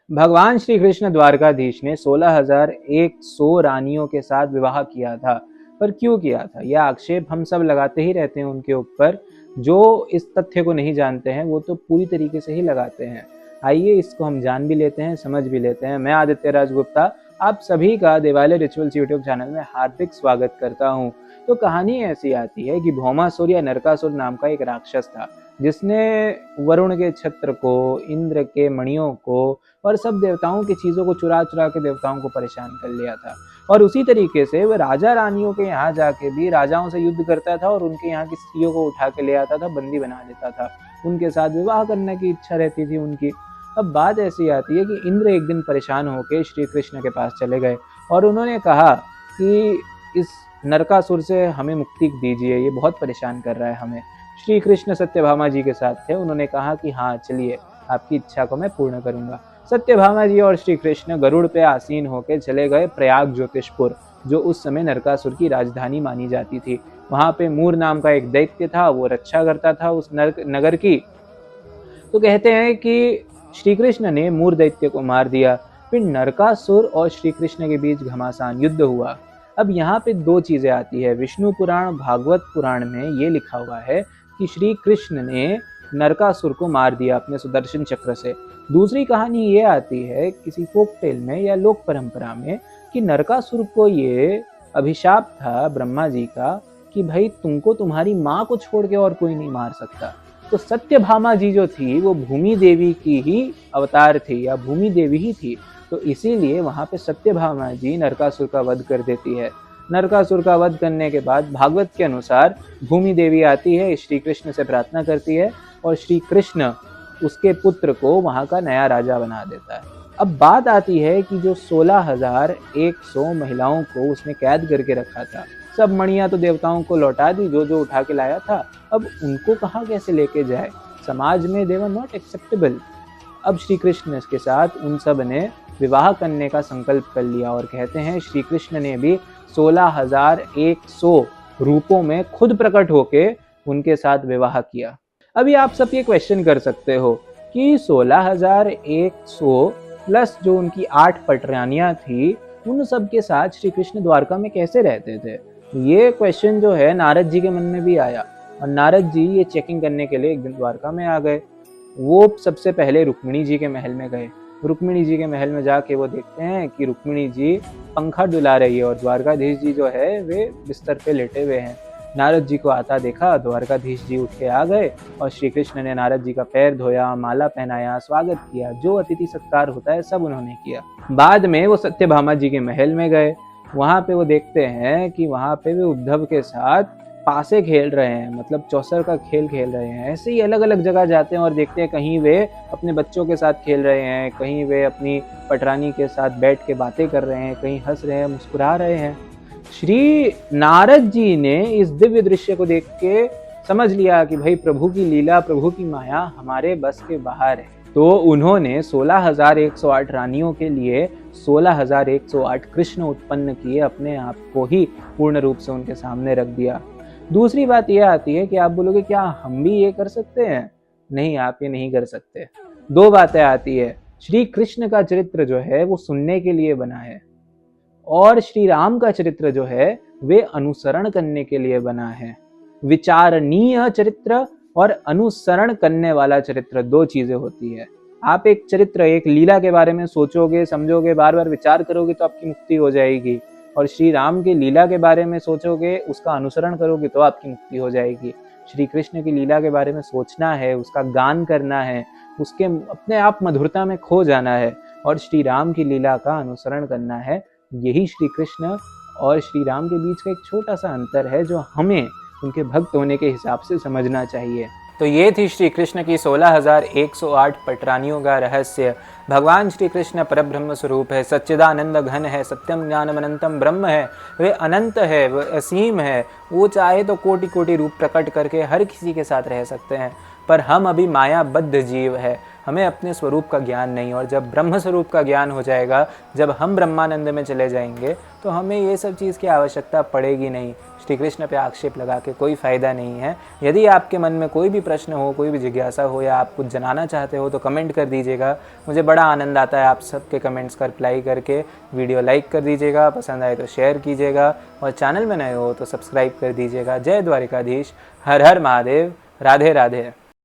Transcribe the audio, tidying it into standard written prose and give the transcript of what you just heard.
भगवान श्री कृष्ण द्वारकाधीश ने 16,100 रानियों के साथ विवाह किया था। पर क्यों किया था यह आक्षेप हम सब लगाते ही रहते हैं उनके ऊपर। जो इस तथ्य को नहीं जानते हैं वो तो पूरी तरीके से ही लगाते हैं। आइए इसको हम जान भी लेते हैं, समझ भी लेते हैं। मैं आदित्य राज गुप्ता आप सभी का देवालय रिचुअल्स यूट्यूब चैनल में हार्दिक स्वागत करता हूँ। तो कहानी ऐसी आती है कि भौमासुर या नरकासुर नाम का एक राक्षस था, जिसने वरुण के छत्र को, इंद्र के मणियों को और सब देवताओं की चीजों को चुरा चुरा के देवताओं को परेशान कर लिया था। और उसी तरीके से वह राजा रानियों के यहाँ जाके भी राजाओं से युद्ध करता था और उनके यहाँ की स्त्रियों को उठा के ले आता था, बंदी बना देता था। उनके साथ विवाह करने की इच्छा रहती थी उनकी। अब बात ऐसी आती है कि इंद्र एक दिन परेशान होकर श्री कृष्ण के पास चले गए और उन्होंने कहा कि इस नरकासुर से हमें मुक्ति दीजिए, ये बहुत परेशान कर रहा है हमें। श्री कृष्ण सत्यभामा जी के साथ थे। उन्होंने कहा कि हाँ चलिए, आपकी इच्छा को मैं पूर्ण करूंगा। सत्यभामा जी और श्री कृष्ण गरुड़ पे आसीन होकर चले गए प्रयाग ज्योतिषपुर, जो उस समय नरकासुर की राजधानी मानी जाती थी। वहां पे मूर नाम का एक दैत्य था, वो रक्षा करता था उस नगर की। तो कहते हैं कि श्री कृष्ण ने मूर दैत्य को मार दिया। फिर नरकासुर और श्री कृष्ण के बीच घमासान युद्ध हुआ। अब यहाँ पे दो चीजें आती है। विष्णु पुराण, भागवत पुराण में ये लिखा हुआ है कि श्री कृष्ण ने नरकासुर को मार दिया अपने सुदर्शन चक्र से। दूसरी कहानी ये आती है किसी फोक टेल में या लोक परंपरा में कि नरकासुर को ये अभिशाप था ब्रह्मा जी का कि भाई तुमको तुम्हारी माँ को छोड़ के और कोई नहीं मार सकता। तो सत्यभामा जी जो थी वो भूमि देवी की ही अवतार थी या भूमि देवी ही थी। तो इसीलिए वहां पे सत्यभामा जी नरकासुर का वध कर देती है। नरकासुर का वध करने के बाद भागवत के अनुसार भूमि देवी आती है, श्री कृष्ण से प्रार्थना करती है और श्री कृष्ण उसके पुत्र को वहां का नया राजा बना देता है। अब बात आती है कि जो 16,100 महिलाओं को उसने कैद करके रखा था, सब मणियां तो देवताओं को लौटा दी जो जो उठा के लाया था। अब उनको कहाँ कैसे लेके जाए, समाज में दे वर नॉट एक्सेप्टेबल। अब श्री कृष्ण के साथ उन सब ने विवाह करने का संकल्प कर लिया और कहते हैं श्री कृष्ण ने भी 16,100 रूपों में खुद प्रकट होके उनके साथ विवाह किया। अभी आप सब ये क्वेश्चन कर सकते हो कि 16,100 प्लस जो उनकी 8 पटरानियां थी, उन सब के साथ श्री कृष्ण द्वारका में कैसे रहते थे। ये क्वेश्चन जो है नारद जी के मन में भी आया और नारद जी ये चेकिंग करने के लिए एक दिन द्वारका में आ गए। वो सबसे पहले रुक्मिणी जी के महल में गए। रुक्मिणी जी के महल में जाके वो देखते हैं कि रुक्मिणी जी पंखा डुला रही है और द्वारकाधीश जी जो है वे बिस्तर पे लेटे हुए हैं। नारद जी को आता देखा, द्वारकाधीश जी उठ के आ गए और श्री कृष्ण ने नारद जी का पैर धोया, माला पहनाया, स्वागत किया, जो अतिथि सत्कार होता है सब उन्होंने किया। बाद में वो सत्यभामा जी के महल में गए। वहां पे वो देखते हैं कि वहां पे वे उद्धव के साथ पासे खेल रहे हैं, मतलब चौसर का खेल खेल रहे हैं। ऐसे ही अलग अलग जगह जाते हैं और देखते हैं कहीं वे अपने बच्चों के साथ खेल रहे हैं, कहीं वे अपनी पटरानी के साथ बैठ के बातें कर रहे हैं, कहीं हंस रहे हैं, मुस्कुरा रहे हैं। श्री नारद जी ने इस दिव्य दृश्य को देख के समझ लिया कि भाई प्रभु की लीला, प्रभु की माया हमारे बस के बाहर है। तो उन्होंने 16,108 रानियों के लिए 16,108 कृष्ण उत्पन्न किए, अपने आप को ही पूर्ण रूप से उनके सामने रख दिया। दूसरी बात यह आती है कि आप बोलोगे क्या हम भी ये कर सकते हैं? नहीं, आप ये नहीं कर सकते। दो बातें आती है। श्री कृष्ण का चरित्र जो है वो सुनने के लिए बना है और श्री राम का चरित्र जो है वे अनुसरण करने के लिए बना है। विचारणीय चरित्र और अनुसरण करने वाला चरित्र दो चीजें होती है। आप एक चरित्र, एक लीला के बारे में सोचोगे, समझोगे, बार बार विचार करोगे तो आपकी मुक्ति हो जाएगी। और श्री राम की लीला के बारे में सोचोगे, उसका अनुसरण करोगे तो आपकी मुक्ति हो जाएगी। श्री कृष्ण की लीला के बारे में सोचना है, उसका गान करना है, उसके अपने आप मधुरता में खो जाना है और श्री राम की लीला का अनुसरण करना है। यही श्री कृष्ण और श्री राम के बीच का एक छोटा सा अंतर है जो हमें उनके भक्त होने के हिसाब से समझना चाहिए। तो ये थी श्री कृष्ण की 16,108 पटरानियों का रहस्य। भगवान श्री कृष्ण परब्रह्म स्वरूप है, सच्चिदानंद घन है, सत्यम ज्ञानम अनंतम ब्रह्म है। वे अनंत है, वे असीम है। वो चाहे तो कोटि कोटि रूप प्रकट करके हर किसी के साथ रह सकते हैं, पर हम अभी मायाबद्ध जीव है। हमें अपने स्वरूप का ज्ञान नहीं। और जब ब्रह्म स्वरूप का ज्ञान हो जाएगा, जब हम ब्रह्मानंद में चले जाएंगे, तो हमें ये सब चीज़ की आवश्यकता पड़ेगी नहीं। श्री कृष्ण पे आक्षेप लगा के कोई फ़ायदा नहीं है। यदि आपके मन में कोई भी प्रश्न हो, कोई भी जिज्ञासा हो, या आप कुछ जानना चाहते हो, तो कमेंट कर दीजिएगा। मुझे बड़ा आनंद आता है आप सबके कमेंट्स का रिप्लाई करके। वीडियो लाइक कर दीजिएगा, पसंद आए तो शेयर कीजिएगा, और चैनल में नए हो तो सब्सक्राइब कर दीजिएगा। जय द्वारिकाधीश, हर हर महादेव, राधे राधे।